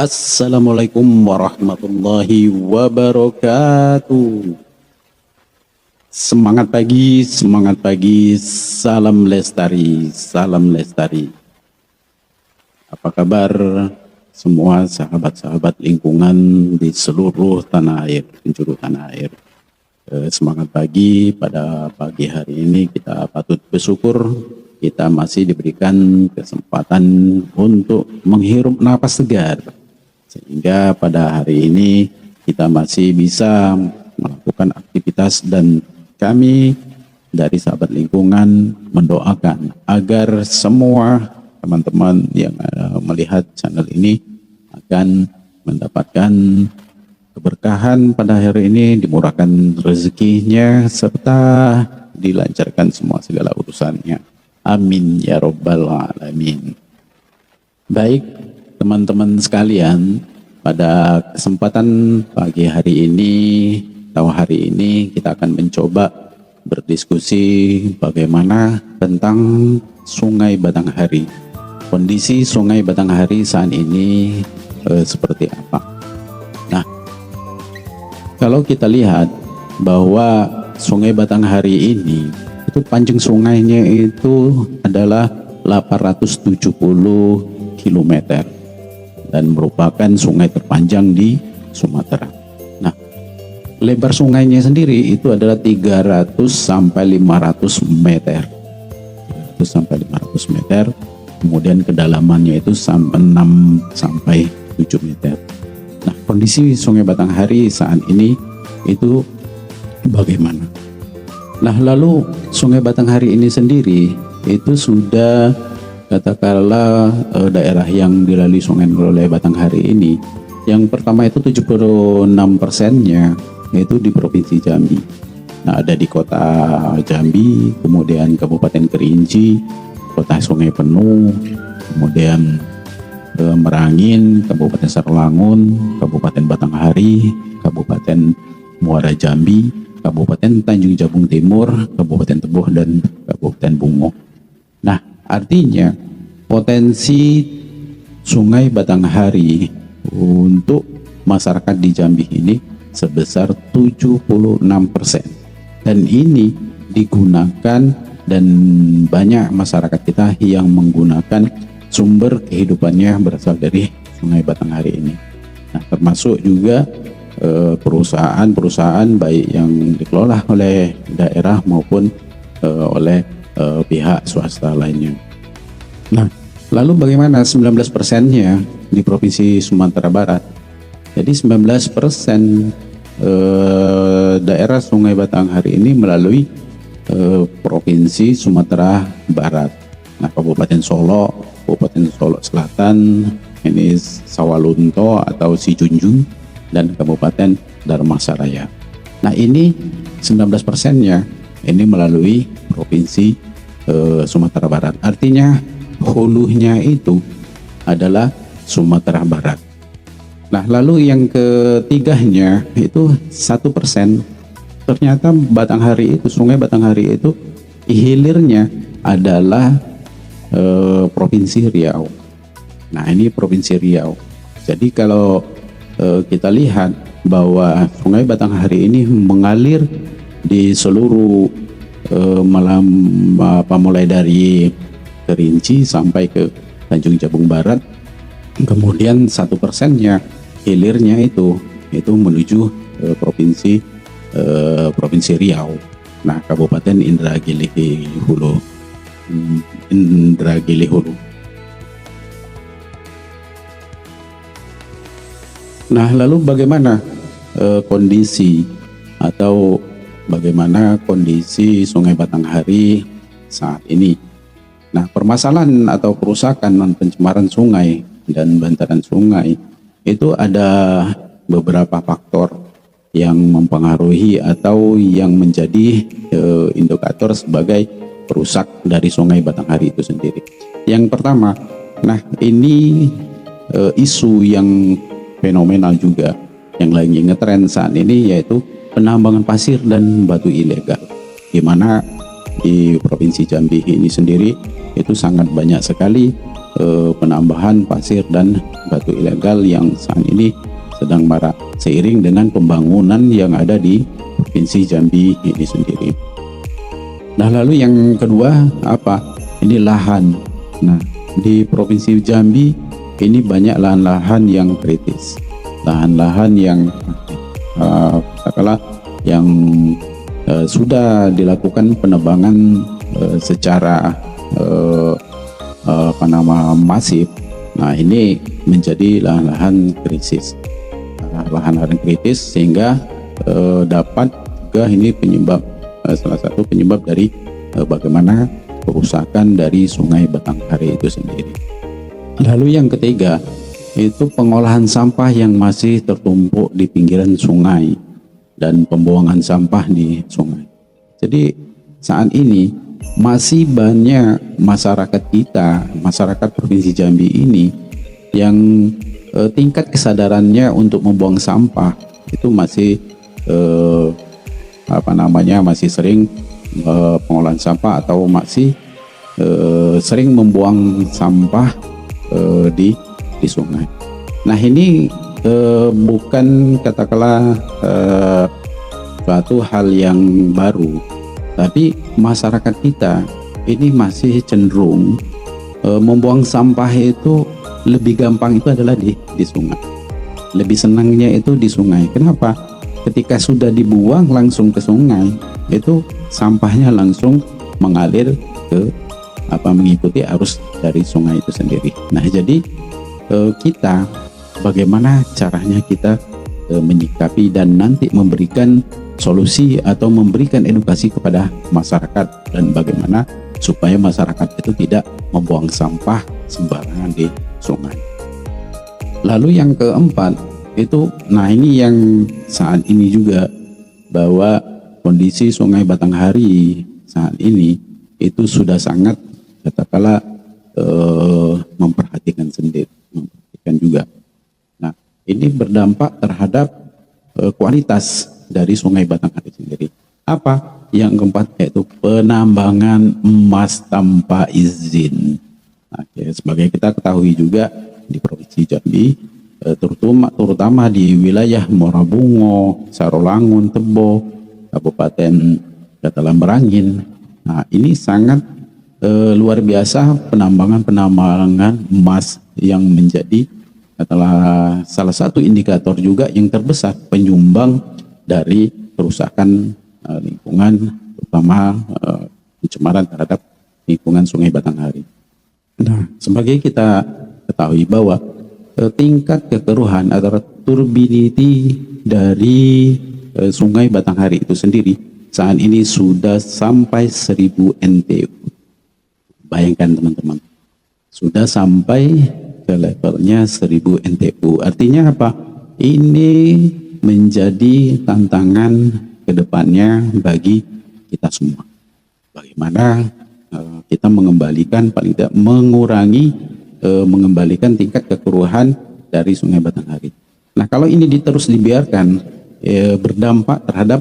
Assalamualaikum warahmatullahi wabarakatuh. Semangat pagi, salam lestari, salam lestari. Apa kabar semua sahabat-sahabat lingkungan di seluruh tanah air, penjuru tanah air. Semangat pagi, pada pagi hari ini kita patut bersyukur kita masih diberikan kesempatan untuk menghirup napas segar. Sehingga pada hari ini kita masih bisa melakukan aktivitas, dan kami dari sahabat lingkungan mendoakan agar semua teman-teman yang melihat channel ini akan mendapatkan keberkahan pada hari ini, dimurahkan rezekinya serta dilancarkan semua segala urusannya. Amin ya robbal alamin. Baik teman-teman sekalian, pada kesempatan pagi hari ini atau hari ini kita akan mencoba berdiskusi bagaimana tentang Sungai Batanghari. Kondisi Sungai Batanghari saat ini seperti apa? Nah, kalau kita lihat bahwa Sungai Batanghari ini itu panjang sungainya itu adalah 870 km dan merupakan sungai terpanjang di Sumatera. Nah, lebar sungainya sendiri itu adalah 300 sampai 500 meter. 300 sampai 500 meter. Kemudian kedalamannya itu 6 sampai 7 meter. Nah, kondisi Sungai Batanghari saat ini itu bagaimana? Nah, lalu Sungai Batanghari ini sendiri itu sudah katakanlah daerah yang dilalui sungai oleh Batanghari ini, yang pertama itu 76%-nya yaitu di Provinsi Jambi. Nah, ada di kota Jambi, kemudian Kabupaten Kerinci, kota Sungai Penuh, kemudian Merangin, Kabupaten Sarolangun, Kabupaten Batanghari, Kabupaten Muara Jambi, Kabupaten Tanjung Jabung Timur, Kabupaten Teboh, dan Kabupaten Bungo. Nah, artinya potensi Sungai Batanghari untuk masyarakat di Jambi ini sebesar 76%. Dan ini digunakan, dan banyak masyarakat kita yang menggunakan sumber kehidupannya berasal dari Sungai Batanghari ini. Nah, termasuk juga perusahaan-perusahaan baik yang dikelola oleh daerah maupun oleh pihak swasta lainnya. Nah, lalu bagaimana 19%-nya di Provinsi Sumatera Barat? Jadi 19% daerah Sungai Batanghari ini melalui Provinsi Sumatera Barat. Nah, Kabupaten Solo, Kabupaten Solo Selatan, ini Sawalunto atau Sijunjung, dan Kabupaten Dharmasaraya. Nah, ini 19%-nya ini melalui Provinsi Sumatera Barat. Artinya hulunya itu adalah Sumatera Barat. Nah, lalu yang ketiganya itu 1%. Ternyata Batanghari itu, Sungai Batanghari itu hilirnya adalah Provinsi Riau. Nah, ini Provinsi Riau. Jadi kalau kita lihat bahwa Sungai Batanghari ini mengalir di seluruh mulai dari Kerinci sampai ke Tanjung Jabung Barat, kemudian 1%-nya hilirnya itu menuju Provinsi Riau. Nah, Kabupaten Indragiri Hulu. Nah, lalu bagaimana kondisi Sungai Batanghari saat ini? Nah, permasalahan atau kerusakan dan pencemaran sungai dan bantaran sungai itu ada beberapa faktor yang mempengaruhi atau yang menjadi indikator sebagai perusak dari Sungai Batanghari itu sendiri. Yang pertama, nah ini isu yang fenomenal juga yang lagi ngetren saat ini, yaitu penambangan pasir dan batu ilegal, di mana di Provinsi Jambi ini sendiri itu sangat banyak sekali penambahan pasir dan batu ilegal yang saat ini sedang marak seiring dengan pembangunan yang ada di Provinsi Jambi ini sendiri. Nah, lalu yang kedua apa? Ini lahan. Nah, di Provinsi Jambi ini banyak lahan-lahan yang kritis, lahan-lahan yang katakanlah yang sudah dilakukan penebangan secara masif. Nah, ini menjadi lahan-lahan krisis, lahan-lahan kritis sehingga dapat juga ini penyebab salah satu penyebab dari bagaimana kerusakan dari Sungai Batanghari itu sendiri. Lalu yang ketiga itu pengolahan sampah yang masih tertumpuk di pinggiran sungai dan pembuangan sampah di sungai. Jadi saat ini masih banyak masyarakat kita, masyarakat Provinsi Jambi ini yang tingkat kesadarannya untuk membuang sampah itu masih masih sering pengolahan sampah atau masih sering membuang sampah di sungai. Nah, ini bukan katakanlah suatu hal yang baru, tapi masyarakat kita ini masih cenderung membuang sampah itu lebih gampang itu adalah di sungai. Lebih senangnya itu di sungai. Kenapa? Ketika sudah dibuang langsung ke sungai, itu sampahnya langsung mengalir ke mengikuti arus dari sungai itu sendiri. Nah, jadi kita bagaimana caranya kita menyikapi dan nanti memberikan solusi atau memberikan edukasi kepada masyarakat dan bagaimana supaya masyarakat itu tidak membuang sampah sembarangan di sungai. Lalu yang keempat itu, nah ini yang saat ini juga bahwa kondisi Sungai Batanghari saat ini itu sudah sangat katakanlah memperhatikan juga. Nah, ini berdampak terhadap kualitas dari Sungai Batanghari sendiri. Apa? Yang keempat yaitu penambangan emas tanpa izin. Nah, sebagai kita ketahui juga di Provinsi Jambi, terutama di wilayah Morabungo, Sarolangun, Tebo, Kabupaten Katalam Merangin. Nah, ini sangat luar biasa penambangan emas yang menjadi adalah salah satu indikator juga yang terbesar penyumbang dari kerusakan lingkungan, terutama pencemaran terhadap lingkungan Sungai Batanghari. Nah, sebagai kita ketahui bahwa tingkat kekeruhan atau turbidity dari Sungai Batanghari itu sendiri saat ini sudah sampai 1000 NTU. Bayangkan teman-teman, sudah sampai ke levelnya 1000 NTU. Artinya apa? Ini menjadi tantangan ke depannya bagi kita semua. Bagaimana kita mengembalikan, paling tidak mengurangi mengembalikan tingkat kekeruhan dari Sungai Batanghari. Nah, kalau ini terus dibiarkan berdampak terhadap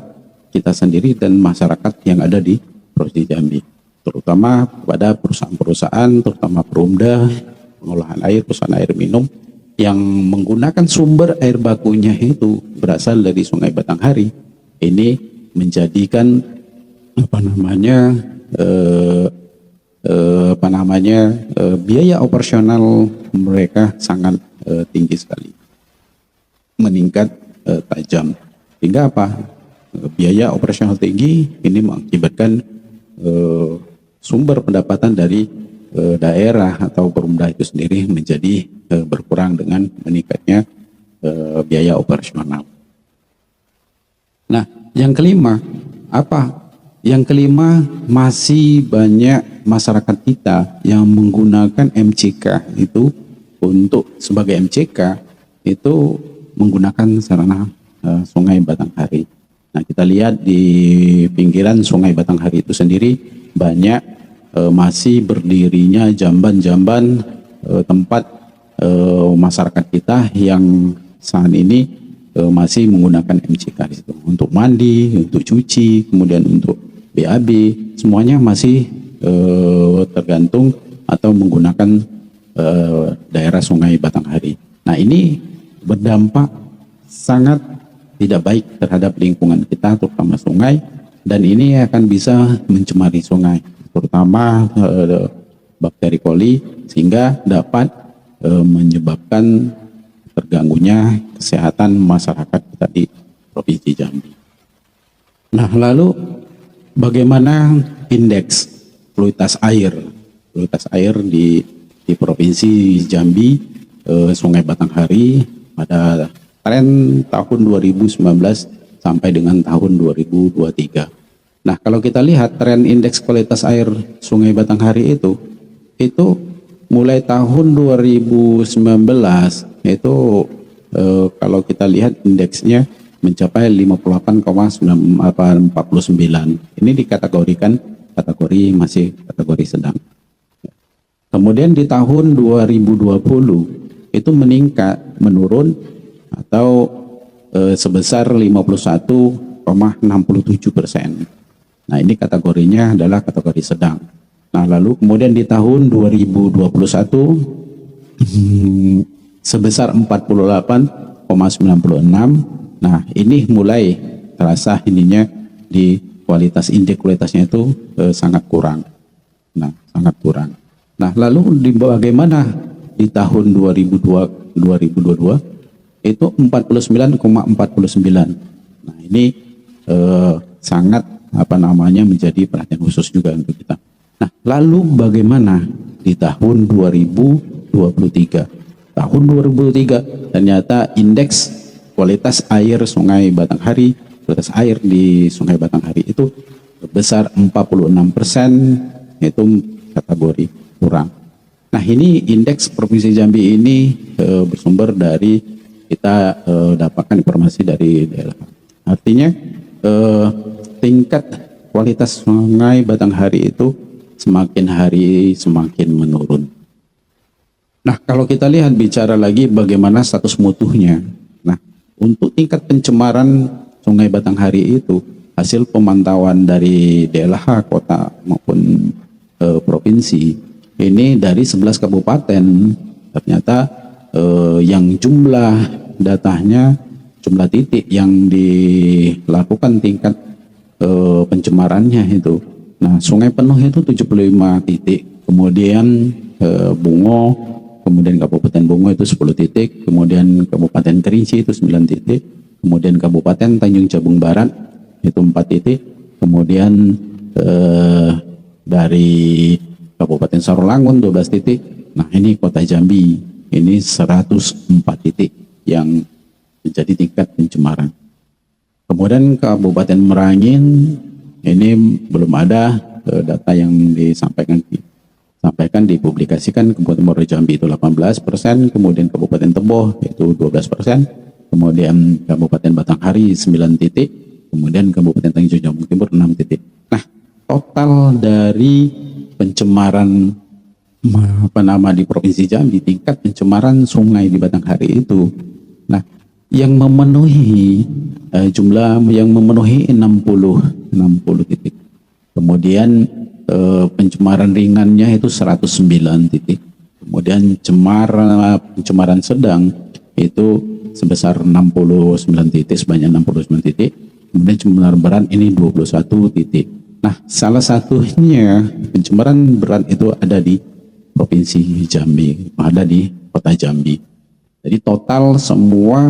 kita sendiri dan masyarakat yang ada di Provinsi Jambi, terutama kepada perusahaan-perusahaan, terutama Perumda, pengolahan air, perusahaan air minum yang menggunakan sumber air bakunya itu berasal dari Sungai Batanghari. Ini menjadikan biaya operasional mereka sangat tinggi sekali, meningkat tajam. Hingga apa? Biaya operasional tinggi ini mengakibatkan sumber pendapatan dari daerah atau Perumda itu sendiri menjadi berkurang dengan meningkatnya biaya operasional. Nah, yang kelima apa? Yang kelima, masih banyak masyarakat kita yang menggunakan MCK itu untuk sebagai MCK itu menggunakan sarana Sungai Batanghari. Nah, kita lihat di pinggiran Sungai Batanghari itu sendiri banyak masih berdirinya jamban-jamban tempat masyarakat kita yang saat ini masih menggunakan MCK di situ untuk mandi, untuk cuci, kemudian untuk BAB, semuanya masih tergantung atau menggunakan daerah Sungai Batanghari. Nah, ini berdampak sangat tidak baik terhadap lingkungan kita, terutama sungai, dan ini akan bisa mencemari sungai, terutama bakteri coli, sehingga dapat menyebabkan terganggunya kesehatan masyarakat kita di Provinsi Jambi. Nah, lalu bagaimana indeks kualitas air? Kualitas air di Provinsi Jambi, Sungai Batanghari pada tren tahun 2019 sampai dengan tahun 2023. Nah, kalau kita lihat tren indeks kualitas air Sungai Batanghari itu mulai tahun 2019 itu kalau kita lihat indeksnya mencapai 58,49. Ini dikategorikan masih kategori sedang. Kemudian di tahun 2020 itu menurun atau sebesar 51,67%. Nah, ini kategorinya adalah kategori sedang. Nah, lalu kemudian di tahun 2021 sebesar 48,96. Nah, ini mulai terasa ininya di indeks kualitasnya itu sangat kurang. Nah, sangat kurang. Nah, lalu bagaimana di tahun 2022 itu 49,49. Nah, ini sangat menjadi perhatian khusus juga untuk kita. Nah, lalu bagaimana di tahun 2023? Tahun 2023 ternyata indeks kualitas air Sungai Batanghari, kualitas air di Sungai Batanghari itu sebesar 46%, itu kategori kurang. Nah, ini indeks Provinsi Jambi ini bersumber dari kita dapatkan informasi dari daerah. Artinya tingkat kualitas Sungai Batanghari itu semakin hari semakin menurun. Nah, kalau kita lihat bicara lagi bagaimana status mutunya. Nah, untuk tingkat pencemaran Sungai Batanghari itu hasil pemantauan dari DLH kota maupun provinsi, ini dari 11 kabupaten ternyata yang jumlah datanya, jumlah titik yang dilakukan tingkat pencemarannya itu. Nah, sungai penuh itu 75 titik, kemudian Bungo, kemudian Kabupaten Bungo itu 10 titik, kemudian Kabupaten Kerinci itu 9 titik, kemudian Kabupaten Tanjung Jabung Barat itu 4 titik, kemudian dari Kabupaten Sarolangun 12 titik. Nah, ini Kota Jambi ini 104 titik yang menjadi tingkat pencemaran. Kemudian Kabupaten Merangin ini belum ada data yang dipublikasikan. Kabupaten Muaro Jambi itu 18%, kemudian Kabupaten Teboh itu 12%, kemudian Kabupaten Batanghari 9 titik, kemudian Kabupaten Tanjung Jabung Timur 6 titik. Nah, total dari pencemaran di Provinsi Jambi, tingkat pencemaran sungai di Batanghari itu, nah, yang memenuhi jumlah yang memenuhi 60 titik. Kemudian pencemaran ringannya itu 109 titik. Kemudian pencemaran sedang itu sebesar 69 titik, sebanyak 69 titik. Kemudian pencemaran berat ini 21 titik. Nah, salah satunya pencemaran berat itu ada di Provinsi Jambi, ada di Kota Jambi. Jadi total semua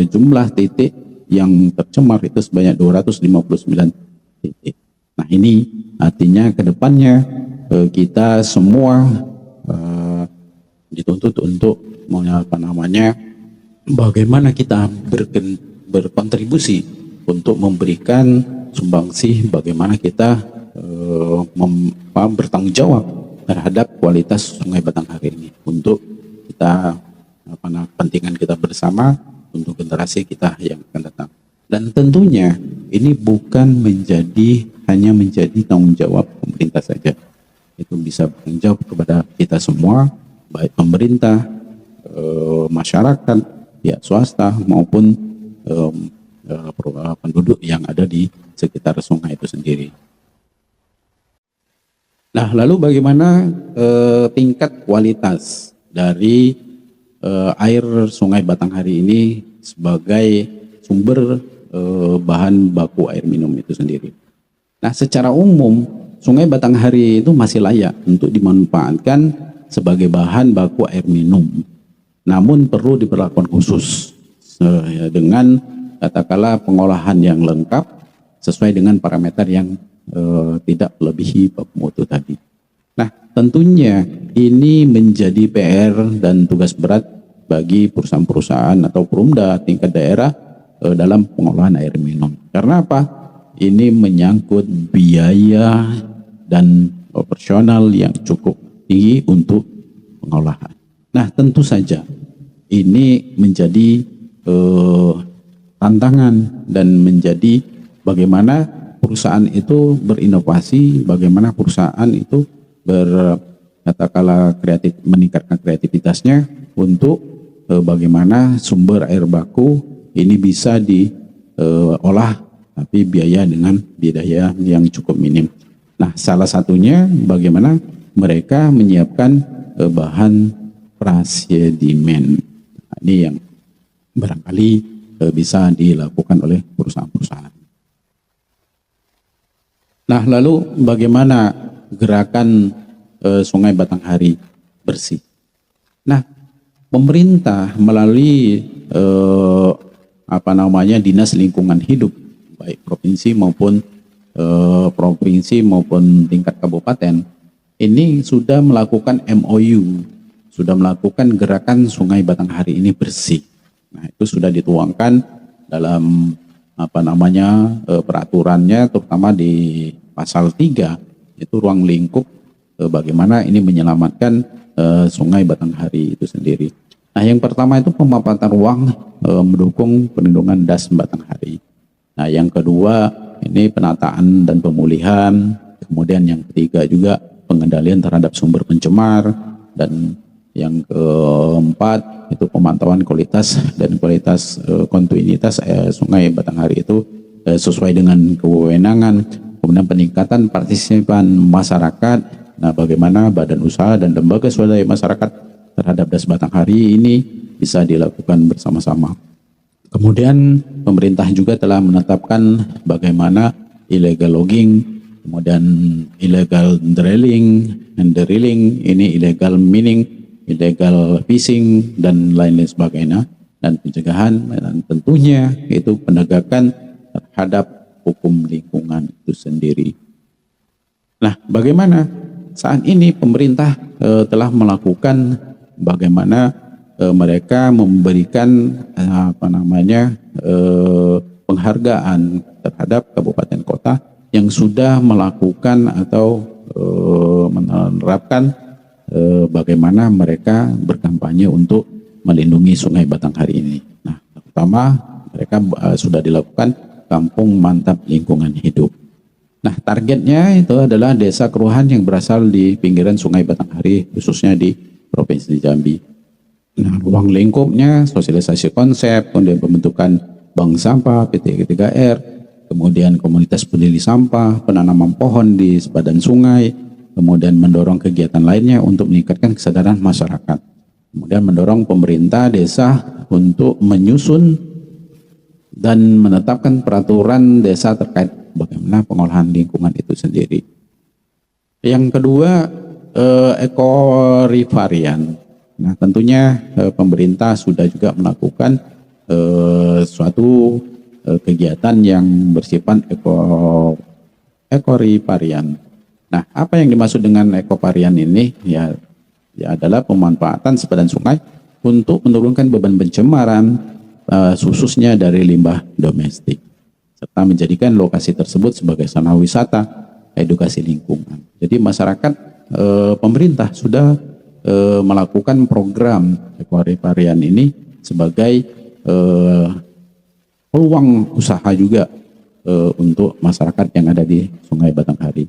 jumlah titik yang tercemar itu sebanyak 259 titik. Nah, ini artinya ke depannya kita semua dituntut untuk bagaimana kita berkontribusi untuk memberikan sumbangsih, bagaimana kita bertanggung jawab terhadap kualitas Sungai Batanghari ini untuk kita kepentingan kita bersama untuk generasi kita yang akan datang. Dan tentunya ini bukan hanya menjadi tanggung jawab pemerintah saja. Itu bisa bertanggung jawab kepada kita semua, baik pemerintah, masyarakat, pihak swasta maupun penduduk yang ada di sekitar sungai itu sendiri. Nah, lalu bagaimana tingkat kualitas dari air Sungai Batanghari ini sebagai sumber bahan baku air minum itu sendiri? Nah, secara umum Sungai Batanghari itu masih layak untuk dimanfaatkan sebagai bahan baku air minum. Namun perlu diberlakukan khusus dengan katakanlah pengolahan yang lengkap sesuai dengan parameter yang tidak melebihi baku mutu tadi. Nah, tentunya ini menjadi PR dan tugas berat bagi perusahaan-perusahaan atau perumda tingkat daerah dalam pengolahan air minum. Karena apa? Ini menyangkut biaya dan operasional yang cukup tinggi untuk pengolahan. Nah, tentu saja ini menjadi tantangan dan menjadi bagaimana perusahaan itu berinovasi, bagaimana perusahaan itu katakanlah meningkatkan kreativitasnya untuk bagaimana sumber air baku ini bisa diolah tapi biaya yang cukup minim. Nah, salah satunya bagaimana mereka menyiapkan bahan prasedimen. Nah, ini yang barangkali bisa dilakukan oleh perusahaan-perusahaan. Nah, lalu bagaimana gerakan Sungai Batanghari bersih? Nah, pemerintah melalui Dinas Lingkungan Hidup baik provinsi maupun tingkat kabupaten ini sudah melakukan MOU, sudah melakukan gerakan Sungai Batanghari ini bersih. Nah, itu sudah dituangkan dalam peraturannya, terutama di pasal 3 itu ruang lingkup bagaimana ini menyelamatkan Sungai Batanghari itu sendiri. Nah, yang pertama itu pemampatan ruang mendukung perlindungan das Batanghari. Nah, yang kedua ini penataan dan pemulihan. Kemudian yang ketiga juga pengendalian terhadap sumber pencemar, dan yang keempat itu pemantauan kualitas kontinuitas Sungai Batanghari itu sesuai dengan kewenangan. Kemudian peningkatan partisipan masyarakat. Nah, bagaimana badan usaha dan lembaga swadaya masyarakat terhadap das Batanghari ini bisa dilakukan bersama-sama. Kemudian pemerintah juga telah menetapkan bagaimana illegal logging, kemudian illegal drilling, ini illegal mining, illegal fishing, dan lain-lain sebagainya, dan pencegahan, dan tentunya itu penegakan terhadap hukum lingkungan itu sendiri. Nah, bagaimana saat ini pemerintah telah melakukan bagaimana mereka memberikan penghargaan terhadap kabupaten kota yang sudah melakukan atau menerapkan bagaimana mereka berkampanye untuk melindungi Sungai Batanghari ini. Nah, pertama mereka sudah dilakukan Kampung Mantap Lingkungan Hidup. Nah, targetnya itu adalah desa kelurahan yang berasal di pinggiran Sungai Batanghari, khususnya di Provinsi Jambi. Nah, ruang lingkupnya sosialisasi konsep, kemudian pembentukan bank sampah PT 3R, kemudian komunitas peduli sampah, penanaman pohon di sepadan sungai, kemudian mendorong kegiatan lainnya untuk meningkatkan kesadaran masyarakat. Kemudian mendorong pemerintah desa untuk menyusun dan menetapkan peraturan desa terkait bagaimana pengolahan lingkungan itu sendiri. Yang kedua, ekorivarian. Nah, tentunya pemerintah sudah juga melakukan suatu kegiatan yang bersifat ekorivarian. Nah, apa yang dimaksud dengan ekorivarian ini? Ya adalah pemanfaatan sepadan sungai untuk menurunkan beban pencemaran, khususnya dari limbah domestik, serta menjadikan lokasi tersebut sebagai zona wisata edukasi lingkungan. Jadi masyarakat, pemerintah sudah melakukan program ekorivarian ini sebagai peluang usaha juga untuk masyarakat yang ada di Sungai Batanghari.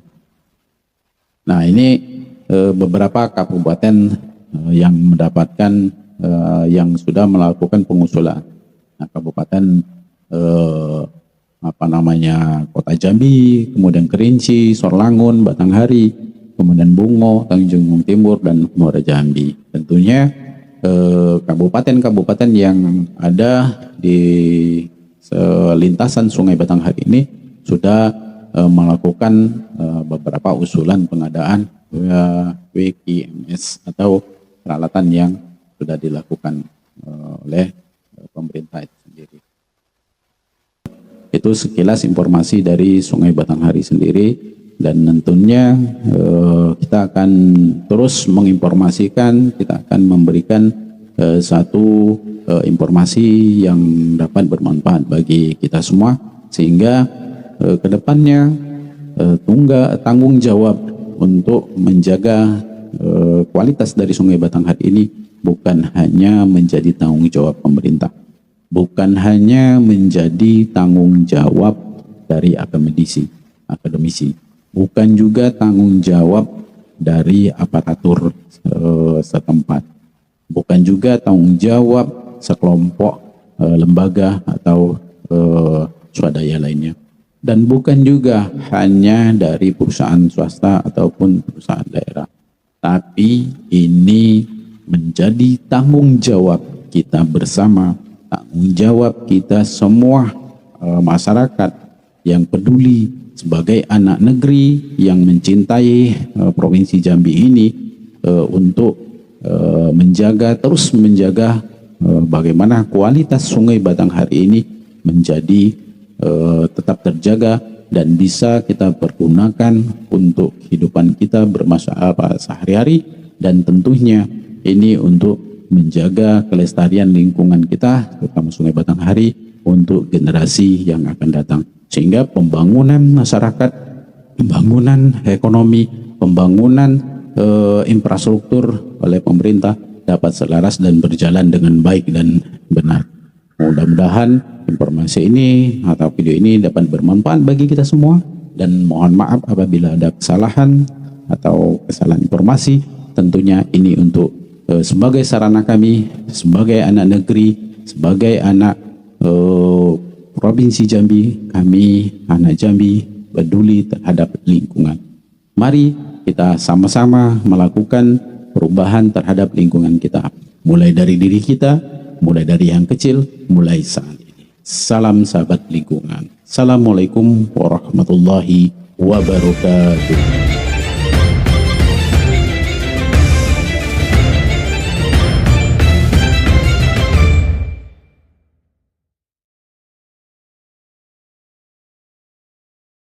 Nah, ini beberapa kabupaten yang mendapatkan yang sudah melakukan pengusulan. Nah, kabupaten Kota Jambi, kemudian Kerinci, Sorlangun, Batanghari, kemudian Bungo, Tanjung Timur, dan Muara Jambi. Tentunya kabupaten-kabupaten yang ada di lintasan Sungai Batanghari ini sudah melakukan beberapa usulan pengadaan WKMS atau peralatan yang sudah dilakukan oleh pemerintah itu sendiri. Itu sekilas informasi dari Sungai Batanghari sendiri, dan tentunya kita akan terus menginformasikan, kita akan memberikan satu informasi yang dapat bermanfaat bagi kita semua, sehingga kedepannya tanggung jawab untuk menjaga kualitas dari Sungai Batanghari ini bukan hanya menjadi tanggung jawab pemerintah, bukan hanya menjadi tanggung jawab dari akademisi, bukan juga tanggung jawab dari aparatur setempat, bukan juga tanggung jawab sekelompok lembaga atau swadaya lainnya, dan bukan juga hanya dari perusahaan swasta ataupun perusahaan daerah, tapi ini menjadi tanggung jawab kita bersama, tanggung jawab kita semua masyarakat yang peduli sebagai anak negeri yang mencintai Provinsi Jambi ini untuk terus menjaga bagaimana kualitas Sungai Batanghari ini menjadi tetap terjaga dan bisa kita pergunakan untuk kehidupan kita bermasyarakat sehari-hari, dan tentunya ini untuk menjaga kelestarian lingkungan kita, terutama Sungai Batanghari, untuk generasi yang akan datang, sehingga pembangunan masyarakat, pembangunan ekonomi, pembangunan infrastruktur oleh pemerintah dapat selaras dan berjalan dengan baik dan benar. Mudah-mudahan informasi ini atau video ini dapat bermanfaat bagi kita semua, dan mohon maaf apabila ada kesalahan atau kesalahan informasi. Tentunya ini untuk sebagai sarana kami, sebagai anak negeri, sebagai anak Provinsi Jambi, kami anak Jambi peduli terhadap lingkungan. Mari kita sama-sama melakukan perubahan terhadap lingkungan kita, mulai dari diri kita, mulai dari yang kecil, mulai saat ini. Salam sahabat lingkungan. Assalamualaikum warahmatullahi wabarakatuh.